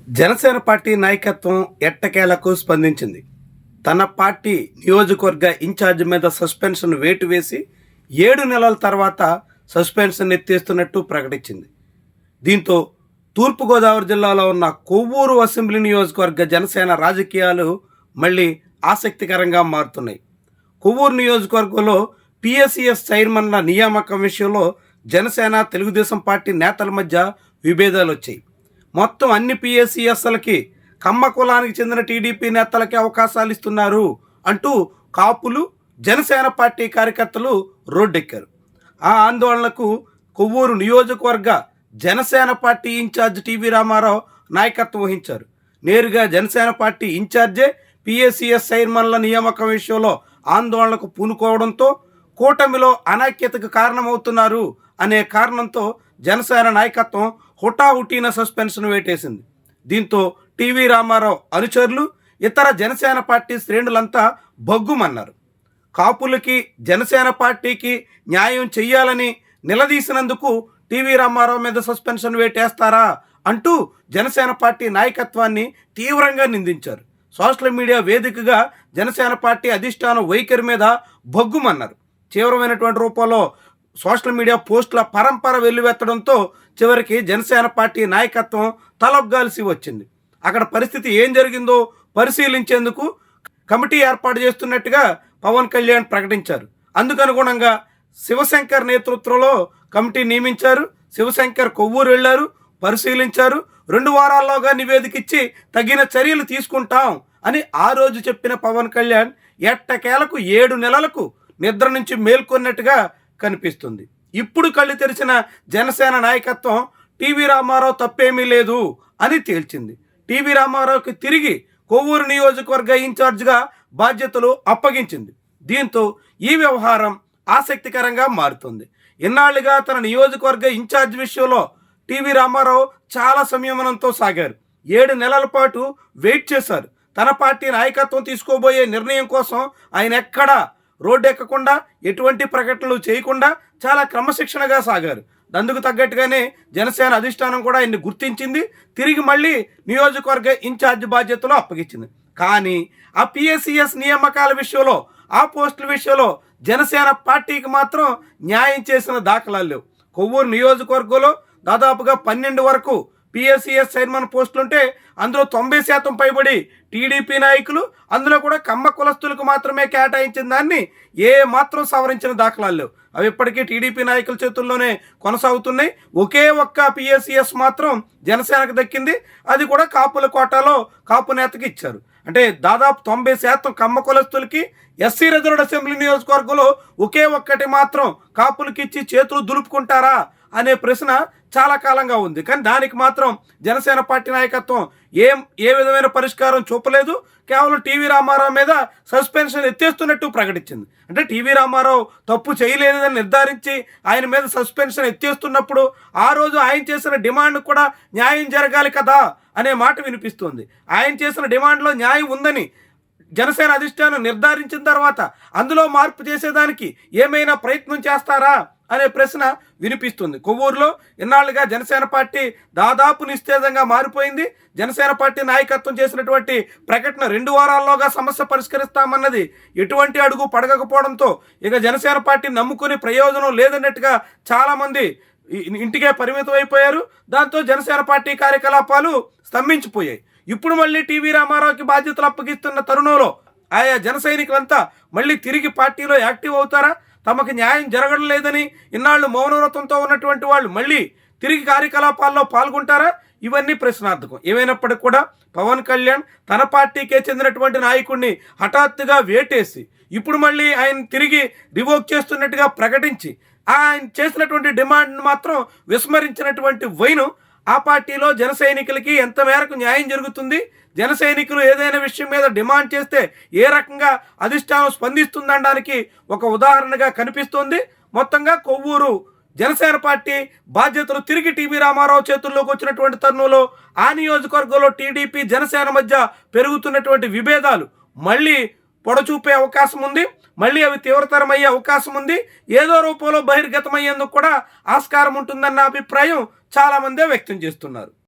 Janasena party నాయకత్వం ఎట్టకేలకు స్పందించింది. తన పార్టీ నియోజకవర్గ ఇన్ఛార్జ్ మీద సస్పెన్షన్ వేటు వేసి 7 నెలల తర్వాత సస్పెన్షన్ ఎత్తేస్తున్నట్టు ప్రకటించింది. దీంతో తూర్పుగోదావరి జిల్లాలో ఉన్న కొవ్వూరు అసెంబ్లీ నియోజకవర్గ జనసేన రాజకీయాలు మళ్ళీ ఆసక్తికరంగా మారుతున్నాయి. కొవ్వూరు నియోజకవర్గంలో పిఎస్సిఎస్ చైర్మన్ల నియామకం విషయంలో జనసేన తెలుగుదేశం పార్టీ నేతల మధ్య విభేదాలు వచ్చాయి. మొత్తం అన్ని పిఎస్సిఎస్లకి కమ్మ కులానికి చెందిన టీడీపీ నేతలకి అవకాశాలు ఇస్తున్నారు అంటూ కాపులు జనసేన పార్టీ కార్యకర్తలు రోడ్డెక్కారు. ఆ ఆందోళనకు కొవ్వూరు నియోజకవర్గ Janasena party in charge T V Ramarao నాయకత్వం వహించారు. నేరుగా జనసేన పార్టీ ఇన్ఛార్జే పిఎస్సిఎస్ చైర్మన్ల నియామకం విషయంలో ఆందోళనకు పూనుకోవడంతో కూటమిలో అనైక్యతకు కారణమవుతున్నారు అనే కారణంతో జనసేన నాయకత్వం హుటాహుటీన సస్పెన్షన్ వేటేసింది. దీంతో టీవీ రామారావు అనుచరులు ఇతర జనసేన పార్టీ శ్రేణులంతా బగ్గుమన్నారు. కాపులకి జనసేన పార్టీకి న్యాయం చెయ్యాలని నిలదీసినందుకు టీవీ రామారావు మీద సస్పెన్షన్ వేటేస్తారా అంటూ జనసేన పార్టీ నాయకత్వాన్ని తీవ్రంగా నిందించారు. సోషల్ మీడియా వేదికగా జనసేన పార్టీ అధిష్టానం వైఖరి మీద బగ్గుమన్నారు. తీవ్రమైనటువంటి రూపంలో సోషల్ మీడియా పోస్టుల పరంపర వెల్లువెత్తడంతో చివరికి జనసేన పార్టీ నాయకత్వం తలొగ్గాల్సి వచ్చింది. అక్కడ పరిస్థితి ఏం జరిగిందో పరిశీలించేందుకు కమిటీ ఏర్పాటు చేస్తున్నట్టుగా పవన్ కళ్యాణ్ ప్రకటించారు. అందుకనుగుణంగా శివశంకర్ నేతృత్వంలో కమిటీ నియమించారు. శివశంకర్ కొవ్వూరు వెళ్లారు, పరిశీలించారు. 2 వారాల్లోగా నివేదిక ఇచ్చి తగిన చర్యలు తీసుకుంటాం అని ఆ రోజు చెప్పిన పవన్ కళ్యాణ్ ఎట్టకేలకు 7 నెలలకు నిద్ర నుంచి మేల్కొన్నట్టుగా కనిపిస్తుంది. ఇప్పుడు కళ్ళు తెరిచిన జనసేన నాయకత్వం టీవీ రామారావు తప్పేమీ లేదు అని తేల్చింది. టీవీ రామారావుకి తిరిగి కొవ్వూరు నియోజకవర్గ ఇన్ఛార్జ్గా బాధ్యతలు అప్పగించింది. దీంతో ఈ వ్యవహారం ఆసక్తికరంగా మారుతుంది. ఇన్నాళ్లుగా తన నియోజకవర్గ ఇన్ఛార్జ్ విషయంలో టీవీ రామారావు చాలా సంయమనంతో సాగారు. 7 నెలల పాటు వెయిట్ చేశారు. తన పార్టీ నాయకత్వం తీసుకోబోయే నిర్ణయం కోసం ఆయన ఎక్కడా రోడ్డెక్కకుండా ఎటువంటి ప్రకటనలు చేయకుండా చాలా క్రమశిక్షణగా సాగారు. అందుకు తగ్గట్టుగానే జనసేన అధిష్టానం కూడా ఆయన్ని గుర్తించింది. తిరిగి మళ్ళీ నియోజకవర్గ ఇన్ఛార్జ్ బాధ్యతలు అప్పగించింది. కానీ ఆ పిఎస్సిఎస్ నియామకాల విషయంలో, ఆ పోస్టుల విషయంలో జనసేన పార్టీకి మాత్రం న్యాయం చేసిన దాఖలాలు లేవు. కొవ్వూరు నియోజకవర్గంలో దాదాపుగా 12 వరకు పిఎస్సిఎస్ చైర్మన్ పోస్టులుంటే అందులో 90% పైబడి టీడీపీ నాయకులు, అందులో కూడా కమ్మ కులస్తులకు మాత్రమే కేటాయించిన దాన్ని ఏ మాత్రం సవరించిన దాఖలాలు లేవు. అవి ఇప్పటికీ టీడీపీ నాయకుల చేతుల్లోనే కొనసాగుతున్నాయి. ఒకే ఒక్క పిఎస్సిఎస్ మాత్రం జనసేనకు దక్కింది. అది కూడా కాపుల కోటాలో కాపు నేతకి ఇచ్చారు. అంటే దాదాపు 90% కమ్మ కులస్తులకి, ఎస్సీ రిజర్వ్డ్ అసెంబ్లీ నియోజకవర్గంలో ఒకే ఒక్కటి మాత్రం కాపులకి ఇచ్చి చేతులు దులుపుకుంటారా అనే ప్రశ్న చాలా కాలంగా ఉంది. కానీ దానికి మాత్రం జనసేన పార్టీ నాయకత్వం ఏ విధమైన పరిష్కారం చూపలేదు. కేవలం టీవీ రామారావు మీద సస్పెన్షన్ ఎత్తేస్తున్నట్టు ప్రకటించింది. అంటే టీవీ రామారావు తప్పు చేయలేదని నిర్ధారించి ఆయన మీద సస్పెన్షన్ ఎత్తేస్తున్నప్పుడు ఆ రోజు ఆయన చేసిన డిమాండ్ కూడా న్యాయం జరగాలి కదా అనే మాట వినిపిస్తుంది. ఆయన చేసిన డిమాండ్లో న్యాయం ఉందని జనసేన అధిష్టానం నిర్ధారించిన తర్వాత అందులో మార్పు చేసేదానికి ఏమైనా ప్రయత్నం చేస్తారా అనే ప్రశ్న వినిపిస్తుంది. కొవ్వూరులో ఇన్నాళ్లుగా జనసేన పార్టీ దాదాపు నిస్తేజంగా మారిపోయింది. జనసేన పార్టీ నాయకత్వం చేసినటువంటి ప్రకటన 2 వారాల్లోగా సమస్య పరిష్కరిస్తామన్నది ఎటువంటి అడుగు పడకపోవడంతో ఇక జనసేన పార్టీ నమ్ముకునే ప్రయోజనం లేదన్నట్టుగా చాలామంది ఇంటికే పరిమితం అయిపోయారు. దాంతో జనసేన పార్టీ కార్యకలాపాలు స్తంభించిపోయాయి. ఇప్పుడు మళ్ళీ టీవీ రామారావుకి బాధ్యతలు అప్పగిస్తున్న తరుణంలో ఆయా జన సైనికులంతా మళ్ళీ తిరిగి పార్టీలో యాక్టివ్ అవుతారా? తమకు న్యాయం జరగడం లేదని ఇన్నాళ్ళు మౌనవ్రతంతో ఉన్నటువంటి వాళ్ళు మళ్ళీ తిరిగి కార్యకలాపాల్లో పాల్గొంటారా? ఇవన్నీ ప్రశ్నార్థకం. ఏమైనప్పటికీ కూడా పవన్ కళ్యాణ్ తన పార్టీకే చెందినటువంటి నాయకుడిని హఠాత్తుగా వేటేసి ఇప్పుడు మళ్ళీ ఆయన తిరిగి రివోక్ చేస్తున్నట్టుగా ప్రకటించి ఆయన చేసినటువంటి డిమాండ్ మాత్రం విస్మరించినటువంటి వైను ఆ పార్టీలో జన సైనికులకి ఎంత మేరకు న్యాయం జరుగుతుంది, జన సైనికులు ఏదైనా విషయం మీద డిమాండ్ చేస్తే ఏ రకంగా అధిష్టానం స్పందిస్తుందనడానికి ఒక ఉదాహరణగా కనిపిస్తుంది. మొత్తంగా కొవ్వూరు జనసేన పార్టీ బాధ్యతలు తిరిగి టీవీ రామారావు చేతుల్లోకి వచ్చినటువంటి తరుణంలో ఆ నియోజకవర్గంలో టీడీపీ జనసేన మధ్య పెరుగుతున్నటువంటి విభేదాలు మళ్ళీ పొడచూపే అవకాశం ఉంది. మళ్ళీ అవి తీవ్రతరమయ్యే అవకాశం ఉంది. ఏదో రూపంలో బహిర్గతమయ్యేందుకు కూడా ఆస్కారం ఉంటుందన్న అభిప్రాయం చాలామందే వ్యక్తం చేస్తున్నారు.